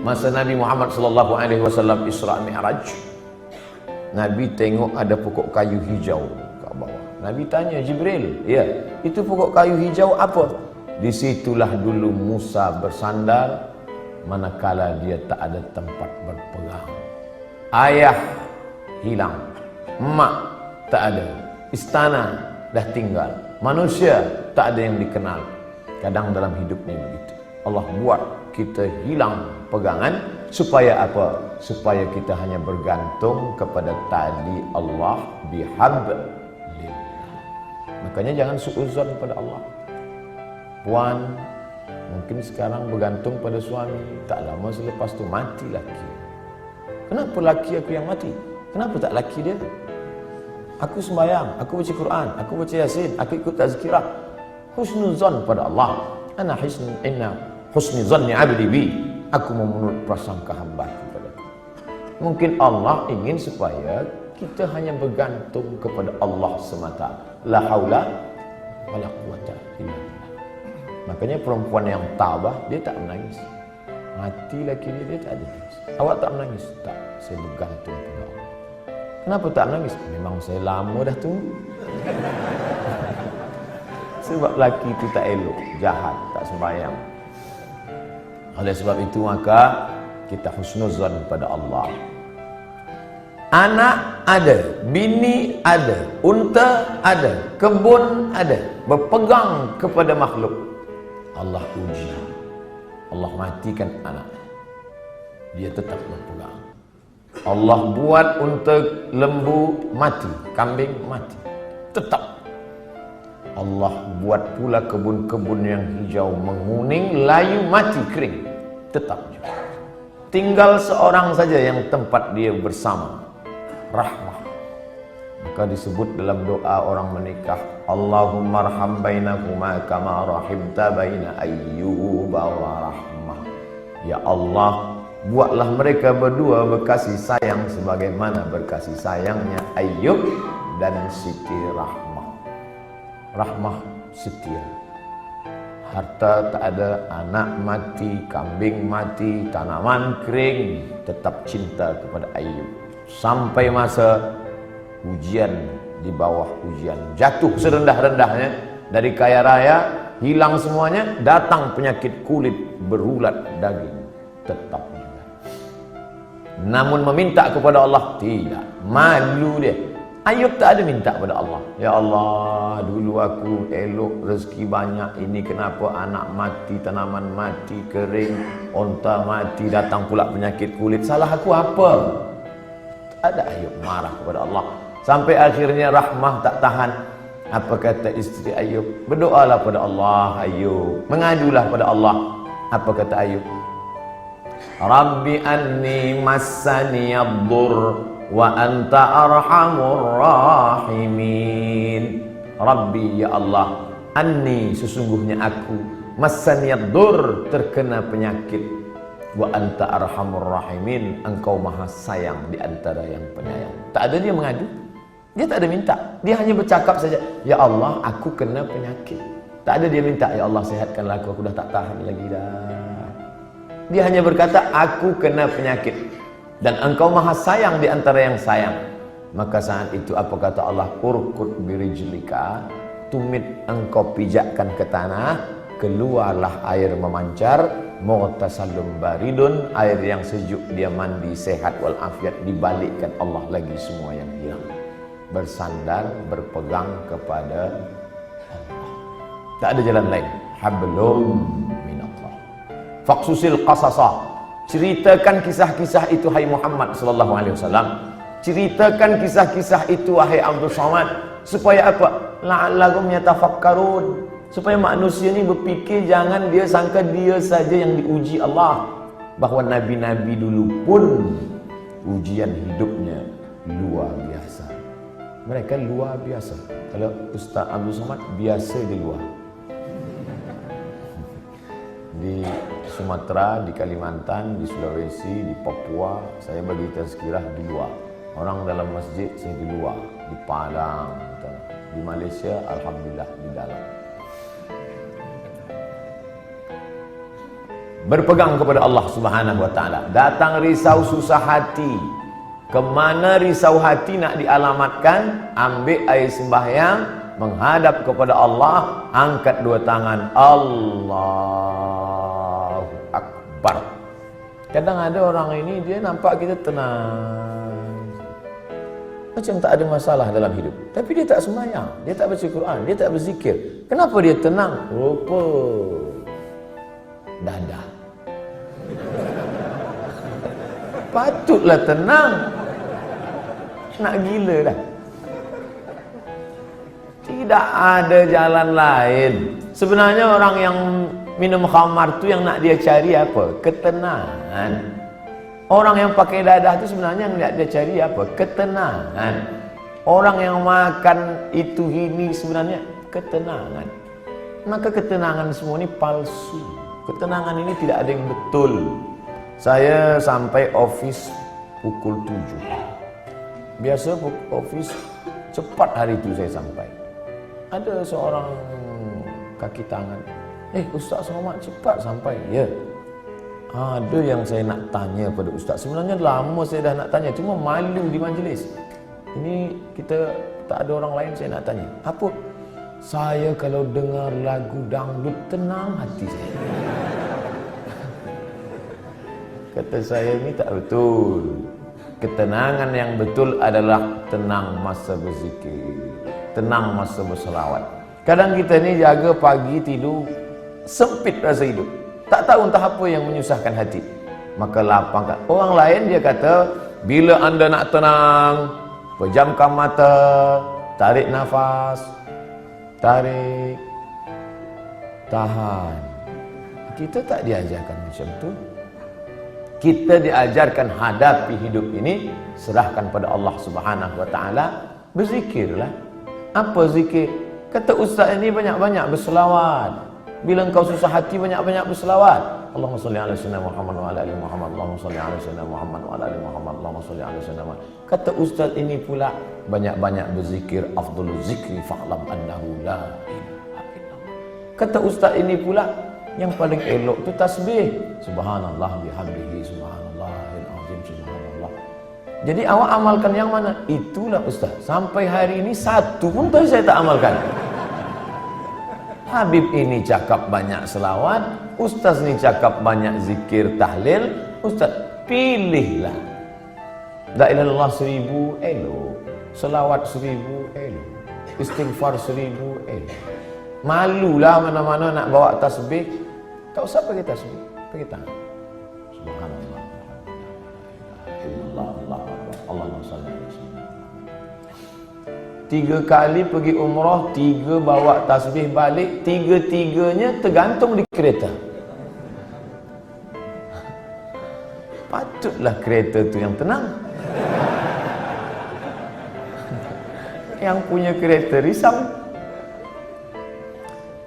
Masa Nabi Muhammad sallallahu alaihi wasallam Isra Mi'raj, Nabi tengok ada pokok kayu hijau kat bawah. Nabi tanya Jibril, "Ya, itu pokok kayu hijau apa?" Disitulah dulu Musa bersandar manakala dia tak ada tempat berpegang. Ayah hilang, mak tak ada, istana dah tinggal, manusia tak ada yang dikenal. Kadang dalam hidup ni begitu. Allah buat kita hilang pegangan supaya apa? Supaya kita hanya bergantung kepada tali Allah bihablillah. Makanya jangan suuzon pada Allah. Puan mungkin sekarang bergantung pada suami, tak lama selepas tu mati laki. Kenapa laki aku yang mati? Kenapa tak laki dia? Aku sembahyang, aku baca Quran, aku baca Yasin, aku ikut tazkirah. Husnuzon pada Allah. Inna husni zanni abdi bi. Aku menurut prasangka hamba kepada aku. Mungkin Allah ingin supaya kita hanya bergantung kepada Allah semata. La haula wala quwata illa billah. Makanya perempuan yang tabah dia tak menangis. Mati laki dia tak ada nangis. Awak tak menangis? Tak, saya bergantung pada Allah. Kenapa tak menangis? Memang saya lama dah tunggu. Sebab laki itu tak elok, jahat, tak sembahyang. Oleh sebab itu maka kita husnuzan pada Allah. Anak ada, bini ada, unta ada, kebun ada, berpegang kepada makhluk. Allah uji, Allah matikan anaknya, dia tetap berpegang. Allah buat unta lembu mati, kambing mati, tetap. Allah buat pula kebun-kebun yang hijau menguning, layu mati kering, tetap juga. Tinggal seorang saja yang tempat dia bersama, rahmah. Maka disebut dalam doa orang menikah, Allahumma arham bainakuma kama rahimta baina ayyuba wa rahmah. Ya Allah, buatlah mereka berdua berkasih sayang sebagaimana berkasih sayangnya Ayyub dan Siti Rahmah. Rahmah setia. Harta tak ada, anak mati, kambing mati, tanaman kering, tetap cinta kepada Ayyub. Sampai masa ujian, di bawah ujian, jatuh serendah-rendahnya dari kaya raya, hilang semuanya, datang penyakit kulit, berulat daging, tetap juga. Namun meminta kepada Allah tidak, malu dia. Ayub tak ada minta pada Allah, ya Allah, dulu aku elok, rezeki banyak, ini kenapa anak mati, tanaman mati, kering, onta mati, datang pula penyakit kulit, salah aku apa? Tak ada. Ayub marah kepada Allah. Sampai akhirnya Rahmah tak tahan. Apa kata isteri Ayub? Berdoalah pada Allah, Ayub. Mengadulah pada Allah. Apa kata Ayub? Rabbi anni massani ad-dur wa anta arhamur rahimin. Rabbi, ya Allah, anni, sesungguhnya aku, massani ad-dur, terkena penyakit, wa anta arhamur rahimin, engkau maha sayang di antara yang penyayang. Tak ada dia mengadu, dia tak ada minta, dia hanya bercakap saja, ya Allah, aku kena penyakit. Tak ada dia minta, ya Allah, sehatkanlah aku dah tak tahan lagi dah. Dia hanya berkata, aku kena penyakit dan engkau maha sayang di antara yang sayang. Maka saat itu apa kata Allah? Urkut birijlika, tumit engkau pijakkan ke tanah, keluarlah air memancar, mughtasalun baridun, air yang sejuk, dia mandi sehat walafiat, dibalikkan Allah lagi semua yang hilang. Bersandar, berpegang kepada Allah. Tak ada jalan lain. Hablum minallah. Faqsusil qasasah. Ceritakan kisah-kisah itu hai Muhammad sallallahu alaihi wasallam. Ceritakan kisah-kisah itu wahai Abdul Somad, supaya apa? La'allahum yatafakkarun. Supaya manusia ni berfikir, jangan dia sangka dia saja yang diuji Allah. Bahawa nabi-nabi dulu pun ujian hidupnya luar biasa. Mereka luar biasa. Kalau Ustaz Abdul Somad biasa di luar. Di Sumatera, di Kalimantan, di Sulawesi, di Papua, saya bagi tazkirah di luar. Orang dalam masjid, saya di luar. Di Padang, di Malaysia, alhamdulillah di dalam. berpegang kepada Allah Subhanahu wa taala. Datang risau susah hati, kemana risau hati nak dialamatkan? Ambil air sembahyang, menghadap kepada Allah, angkat dua tangan, Allahu Akbar. Kadang ada orang ini dia nampak kita tenang, macam tak ada masalah dalam hidup, tapi dia tak sembahyang, dia tak baca Quran, dia tak berzikir. Kenapa dia tenang? Rupa dadah. Patutlah tenang, nak gila dah. Tidak ada jalan lain. Sebenarnya orang yang minum khamar tu yang nak dia cari apa? Ketenangan. Orang yang pakai dadah tu sebenarnya yang nak dia cari apa? Ketenangan. Orang yang makan itu ini sebenarnya ketenangan. Maka ketenangan semua ini palsu. Ketenangan ini tidak ada yang betul. Saya sampai office pukul 7. Biasa office cepat hari itu saya sampai. Ada seorang kaki tangan, Ustaz Somad cepat sampai. Ya, ada yang saya nak tanya pada Ustaz. Sebenarnya lama saya dah nak tanya, cuma malu di majlis. Ini kita tak ada orang lain, saya nak tanya. Apa? Saya kalau dengar lagu dangdut tenang hati saya. Kata saya, ini tak betul. Ketenangan yang betul adalah tenang masa berzikir, tenang masa berselawat. Kadang kita ni jaga pagi tidur, sempit rasa hidup, tak tahu entah apa yang menyusahkan hati, maka lapangkan. Orang lain dia kata, bila anda nak tenang, pejamkan mata, tarik nafas, tarik, tahan. Kita tak diajarkan macam tu. Kita diajarkan hadapi hidup ini, serahkan pada Allah Subhanahu wa taala, berzikirlah. Apa zikir? Kata ustaz ini banyak-banyak berselawat. Bila engkau susah hati, banyak-banyak berselawat. Allahumma salli ala sayyidina Muhammad wa ala ali Muhammad. Allahumma salli ala sayyidina Muhammad wa ala ali Muhammad. Allahumma salli ala sayyidina Muhammad. Kata ustaz ini pula, banyak-banyak berzikir, afdhalul zikri fa'lam annahu la ilaha illallah. Kata ustaz ini pula, yang paling elok tu tasbih, subhanallah bihamdihi, subhanallahil azim, subhanallah. Jadi awak amalkan yang mana? Itulah ustaz. Sampai hari ini satu pun saya tak amalkan. Habib ini cakap banyak selawat, ustaz ni cakap banyak zikir tahlil. Ustaz, pilihlah. La ilaha illallah 1000 elok, selawat 1000 elok, istighfar 1000 elok. Malulah mana-mana nak bawa tasbih. Tak usah pakai tasbih, pakai tangan. Subhanallah, Allahumma salli ala sayyidina. 3 kali pergi umrah, 3 bawa tasbih balik, 3-3-nya tergantung di kereta. Patutlah kereta tu yang tenang. Yang punya kereta risau.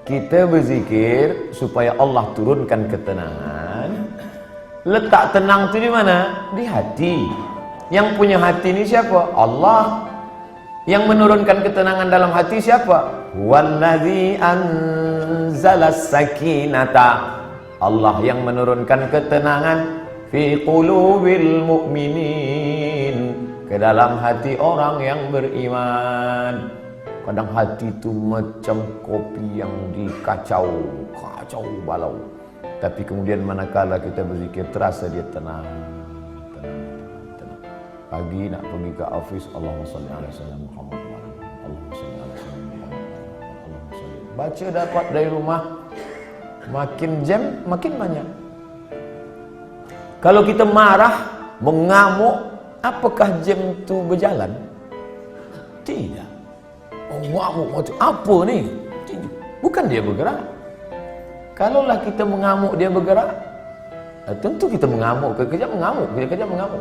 Kita berzikir supaya Allah turunkan ketenangan. Letak tenang tu di mana? Di hati. Yang punya hati ni siapa? Allah. Yang menurunkan ketenangan dalam hati siapa? Wallazi anzalas sakinata. Allah yang menurunkan ketenangan fi qulubil mu'minin, ke dalam hati orang yang beriman. Kadang hati itu macam kopi yang dikacau, kacau balau. Tapi kemudian manakala kita berzikir, terasa dia tenang. Pagi nak pergi ke office, Allahumma salli ala sayyidina Muhammad, Allahumma salli ala sayyidina Muhammad, Allahumma salli. Baca dapat dari rumah, makin jam makin banyak. Kalau kita marah, mengamuk, apakah jam itu berjalan? Tidak. Mengamuk macam apa ni? Bukan dia bergerak. Kalaulah kita mengamuk dia bergerak, tentu kita mengamuk, kekejap mengamuk, kekejap mengamuk.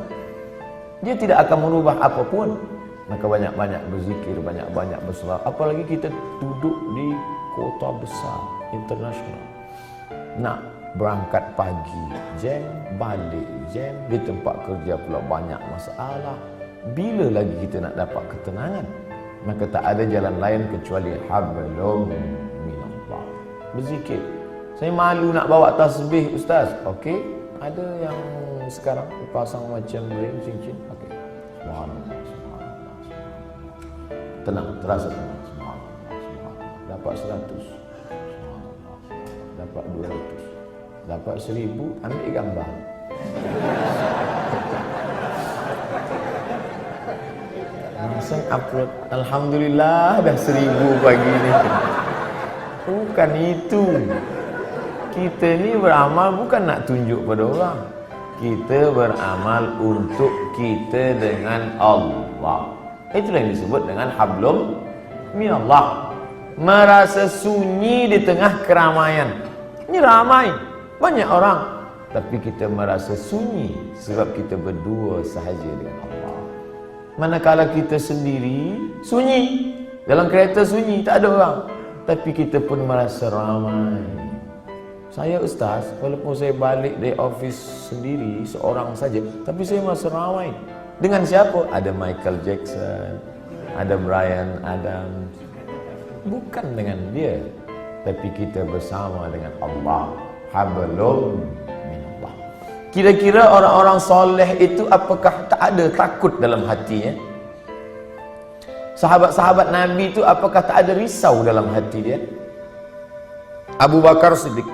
Dia tidak akan merubah apapun. Maka banyak-banyak berzikir, banyak-banyak berselawat. Apalagi kita duduk di kota besar, internasional. Nak berangkat pagi, jam, balik jam, di tempat kerja pula banyak masalah. Bila lagi kita nak dapat ketenangan? Maka tak ada jalan lain kecuali hablum minallah. Berzikir. Saya malu nak bawa tasbih Ustaz. Okey, ada yang sekarang pasang macam ring cincin. Okey. Subhanallah, subhanallah, subhanallah. Tenang, terasa tenang. Subhanallah, subhanallah. Dapat 100. Subhanallah. Dapat 200. Dapat 1000, ambil gambar. Langsung upload. Alhamdulillah dah 1000 pagi ni. Bukan itu. Kita ni beramal bukan nak tunjuk pada orang. Kita beramal untuk kita dengan Allah. Itulah yang disebut dengan hablum minallah. Merasa sunyi di tengah keramaian. Ini ramai, banyak orang, tapi kita merasa sunyi sebab kita berdua sahaja dengan Allah. Manakala kita sendiri, sunyi. Dalam kereta sunyi, tak ada orang, tapi kita pun merasa ramai. Saya Ustaz, walaupun saya balik dari office sendiri, seorang saja, tapi saya merasa ramai. Dengan siapa? Ada Michael Jackson, ada Bryan Adams. Bukan dengan dia, tapi kita bersama dengan Allah. Hablum minallah. Kira-kira orang-orang soleh itu apakah tak ada takut dalam hatinya? Sahabat-sahabat Nabi itu apakah tak ada risau dalam hati dia? Abu Bakar Siddiq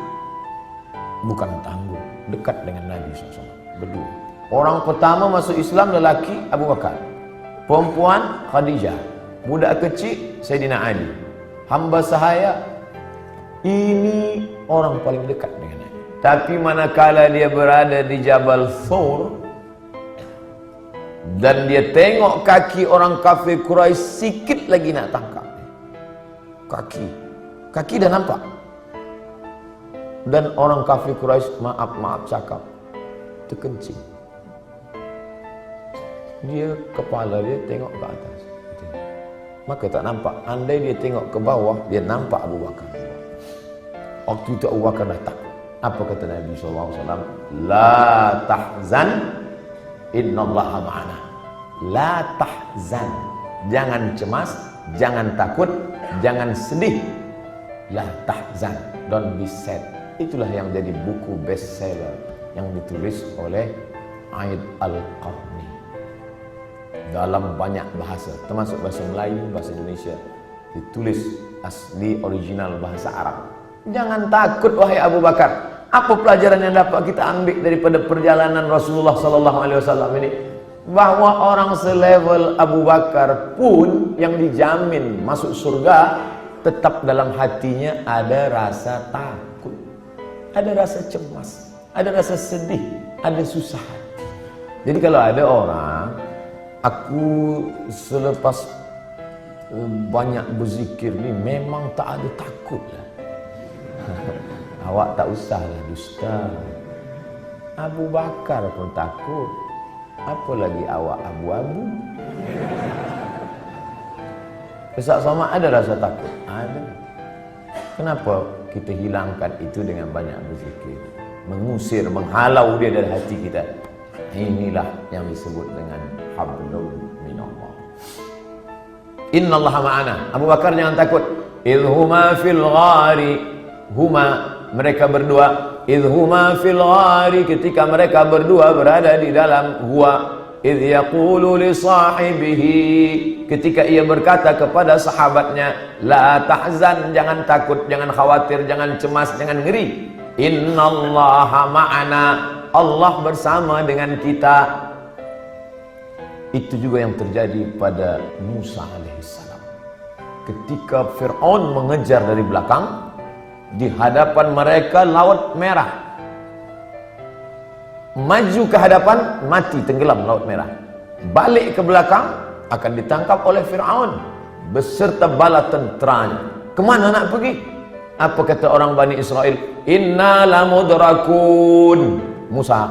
bukan tangguh, dekat dengan Nabi SAW, berdua. Orang pertama masuk Islam lelaki Abu Bakar, perempuan Khadijah, budak kecil Sayyidina Ali, hamba sahaya. Ini orang paling dekat dengan Nabi. Tapi manakala dia berada di Jabal Thur dan dia tengok kaki orang kafir Quraisy, sikit lagi nak tangkap kaki dah nampak. Dan orang kafir Quraisy maaf cakap, terkencing. Dia kepala dia tengok ke atas, maka tak nampak. Andai dia tengok ke bawah, dia nampak Abu Bakar. Waktu itu Abu Bakar dah takut. Apa kata Nabi SAW? La tahzan, innallaha ma'ana. La tahzan, jangan cemas, jangan takut, jangan sedih. La tahzan, don't be sad. Itulah yang jadi buku bestseller yang ditulis oleh Aid Al-Qarni dalam banyak bahasa, termasuk bahasa Melayu, bahasa Indonesia, ditulis asli original bahasa Arab. Jangan takut wahai Abu Bakar. Apa pelajaran yang dapat kita ambil daripada perjalanan Rasulullah SAW ini? Bahwa orang selevel Abu Bakar pun yang dijamin masuk surga, tetap dalam hatinya ada rasa takut, ada rasa cemas, ada rasa sedih, ada susah hati. Jadi kalau ada orang, aku selepas banyak berzikir ni memang tak ada takut lah. Awak tak usahlah dusta. Abu Bakar pun takut, apalagi awak abu-abu. Ustaz Somad ada rasa takut? Ada. Kenapa kita hilangkan itu dengan banyak berzikir, mengusir, menghalau dia dari hati kita? Inilah yang disebut dengan hablum minallah. Innallaha ma'ana. Abu Bakar jangan takut. Idhuma fil ghari, huma, mereka berdua, idhuma fil ghari, ketika mereka berdua berada di dalam gua. Idh yaqulu li sahibihi, ketika ia berkata kepada sahabatnya, la tahzan, jangan takut, jangan khawatir, jangan cemas, jangan ngeri. Innallaha ma'ana, Allah bersama dengan kita. Itu juga yang terjadi pada Musa alaihissalam. Ketika Fir'aun mengejar dari belakang, di hadapan mereka laut merah. Maju ke hadapan, mati tenggelam laut merah. Balik ke belakang, akan ditangkap oleh Fir'aun beserta bala tenteranya. Kemana nak pergi? Apa kata orang Bani Israel? Inna lamudrakun. Musa,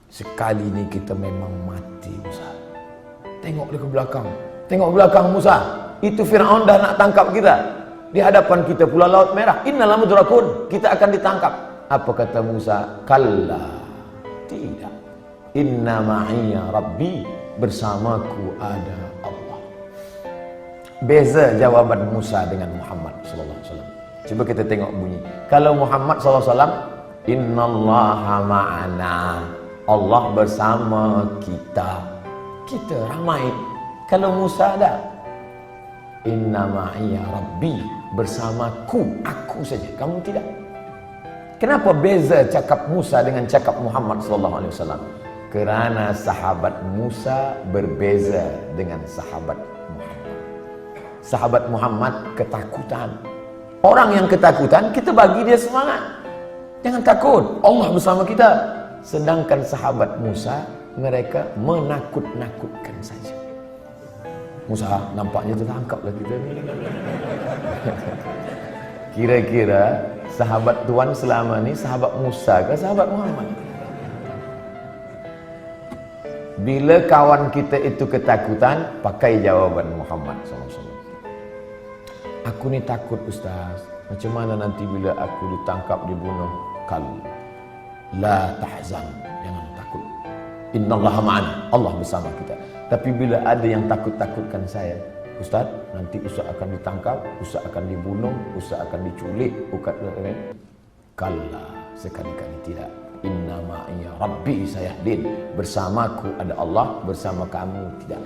sekali ini kita memang mati Musa. Tengok dia ke belakang, tengok belakang Musa. Itu Fir'aun dah nak tangkap kita. Di hadapan kita pula laut merah. Inna lamudrakun, kita akan ditangkap. Apa kata Musa? Kalla, tidak. Inna ma'iya Rabbi, bersamaku ada Allah. Beza jawaban Musa dengan Muhammad sallallahu alaihi wasallam. Coba kita tengok bunyi. Kalau Muhammad SAW, innallaha ma'ana, Allah bersama kita. Kita ramai. Kalau Musa ada, inna ma'iya rabbi, bersamaku, aku saja, kamu tidak. Kenapa beza cakap Musa dengan cakap Muhammad SAW? Kerana sahabat Musa berbeza dengan sahabat Muhammad. Sahabat Muhammad ketakutan. Orang yang ketakutan, kita bagi dia semangat. Jangan takut, Allah bersama kita. Sedangkan sahabat Musa, mereka menakut-nakutkan saja. Musa nampaknya tertangkap lah kita ni. Kira-kira sahabat Tuhan selama ni sahabat Musa ke sahabat Muhammad? Bila kawan kita itu ketakutan, pakai jawaban Muhammad SAW. Aku ni takut Ustaz. Macam mana nanti bila aku ditangkap, dibunuh? Kalla, la tahzan, jangan takut. Innallaha ma'ana, Allah bersama kita. Tapi bila ada yang takut-takutkan saya, Ustaz, nanti Ustaz akan ditangkap, Ustaz akan dibunuh, Ustaz akan diculik, kalla, sekali-kali tidak. Inna ma'iya rabbi sayahdin, bersamaku ada Allah, bersama kamu tidak.